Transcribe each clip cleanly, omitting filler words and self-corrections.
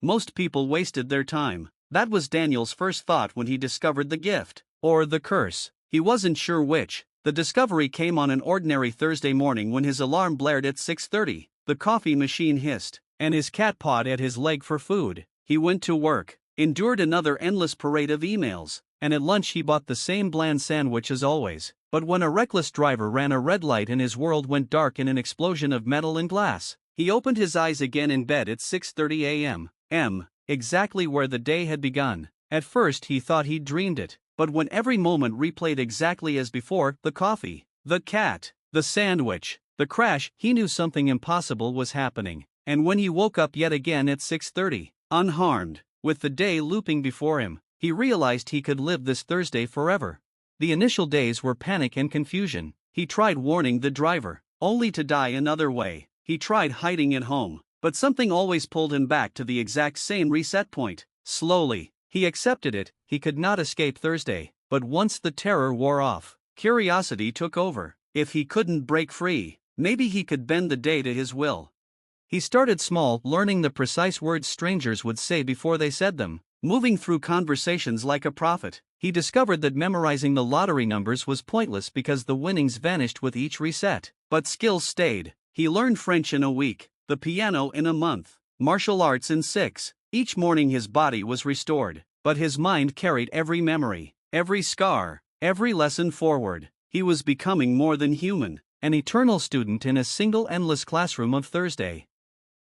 Most people wasted their time. That was Daniel's first thought when he discovered the gift, or the curse. He wasn't sure which. The discovery came on an ordinary Thursday morning when his alarm blared at 6:30, the coffee machine hissed, and his cat pawed at his leg for food. He went to work, endured another endless parade of emails, and at lunch he bought the same bland sandwich as always. But when a reckless driver ran a red light and his world went dark in an explosion of metal and glass, he opened his eyes again in bed at 6:30 a.m. Exactly where the day had begun. At first he thought he'd dreamed it, but when every moment replayed exactly as before, the coffee, the cat, the sandwich, the crash, he knew something impossible was happening. And when he woke up yet again at 6:30, unharmed, with the day looping before him, he realized he could live this Thursday forever. The initial days were panic and confusion. He tried warning the driver, only to die another way. He tried hiding at home, but something always pulled him back to the exact same reset point. Slowly, he accepted it. He could not escape Thursday, but once the terror wore off, curiosity took over. If he couldn't break free, maybe he could bend the day to his will. He started small, learning the precise words strangers would say before they said them, moving through conversations like a prophet. He discovered that memorizing the lottery numbers was pointless because the winnings vanished with each reset. But skills stayed. He learned French in a week, the piano in a month, martial arts in 6. Each morning his body was restored, but his mind carried every memory, every scar, every lesson forward. He was becoming more than human, an eternal student in a single endless classroom of Thursday.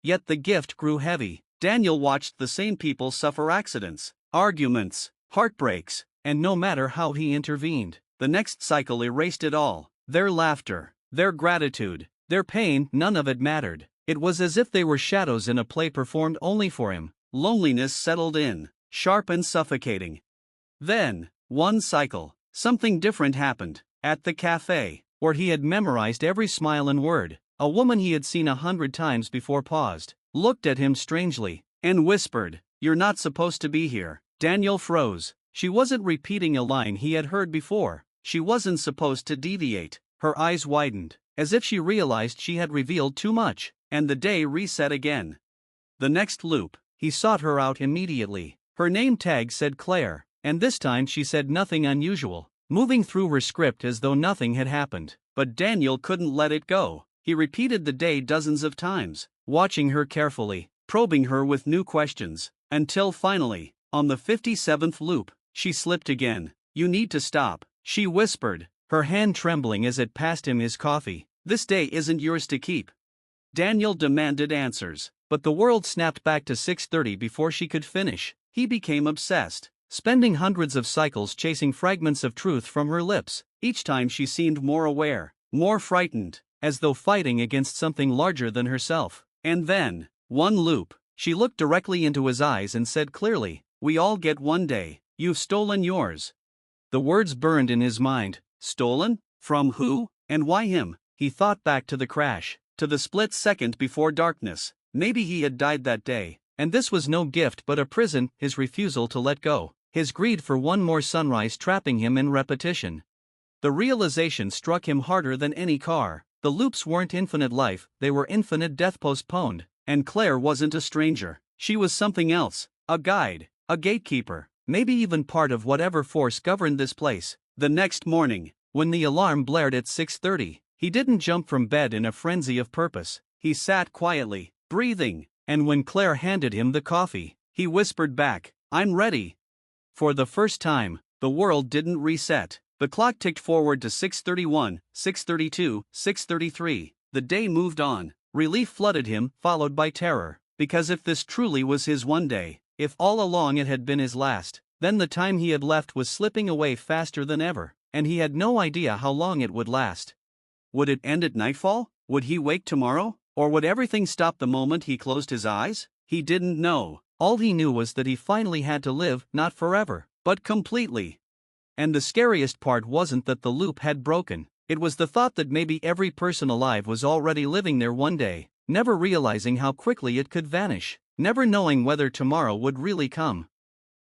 Yet the gift grew heavy. Daniel watched the same people suffer accidents, arguments, heartbreaks, and no matter how he intervened, the next cycle erased it all. Their laughter, their gratitude, their pain, none of it mattered. It was as if they were shadows in a play performed only for him. Loneliness settled in, sharp and suffocating. Then, one cycle, something different happened. At the cafe, where he had memorized every smile and word, a woman he had seen 100 times before paused, looked at him strangely, and whispered, "You're not supposed to be here." Daniel froze. She wasn't repeating a line he had heard before. She wasn't supposed to deviate. Her eyes widened, as if she realized she had revealed too much, and the day reset again. The next loop, he sought her out immediately. Her name tag said Claire, and this time she said nothing unusual, moving through her script as though nothing had happened. But Daniel couldn't let it go. He repeated the day dozens of times, watching her carefully, probing her with new questions, until finally, on the 57th loop, she slipped again. "You need to stop," she whispered, her hand trembling as it passed him his coffee. "This day isn't yours to keep." Daniel demanded answers, but the world snapped back to 6:30 before she could finish. He became obsessed, spending hundreds of cycles chasing fragments of truth from her lips. Each time she seemed more aware, more frightened, as though fighting against something larger than herself. And then, one loop, she looked directly into his eyes and said clearly, "We all get one day. You've stolen yours." The words burned in his mind. Stolen? From who? And why him? He thought back to the crash, to the split second before darkness. Maybe he had died that day, and this was no gift but a prison, his refusal to let go, his greed for one more sunrise trapping him in repetition. The realization struck him harder than any car. The loops weren't infinite life, they were infinite death postponed, and Claire wasn't a stranger. She was something else, a guide, a gatekeeper, maybe even part of whatever force governed this place. The next morning, when the alarm blared at 6:30, he didn't jump from bed in a frenzy of purpose. He sat quietly, breathing, and when Claire handed him the coffee, he whispered back, "I'm ready." For the first time, the world didn't reset. The clock ticked forward to 6:31, 6:32, 6:33. The day moved on. Relief flooded him, followed by terror. Because if this truly was his one day, if all along it had been his last, then the time he had left was slipping away faster than ever, and he had no idea how long it would last. Would it end at nightfall? Would he wake tomorrow? Or would everything stop the moment he closed his eyes? He didn't know. All he knew was that he finally had to live, not forever, but completely. And the scariest part wasn't that the loop had broken. It was the thought that maybe every person alive was already living there one day, never realizing how quickly it could vanish, never knowing whether tomorrow would really come.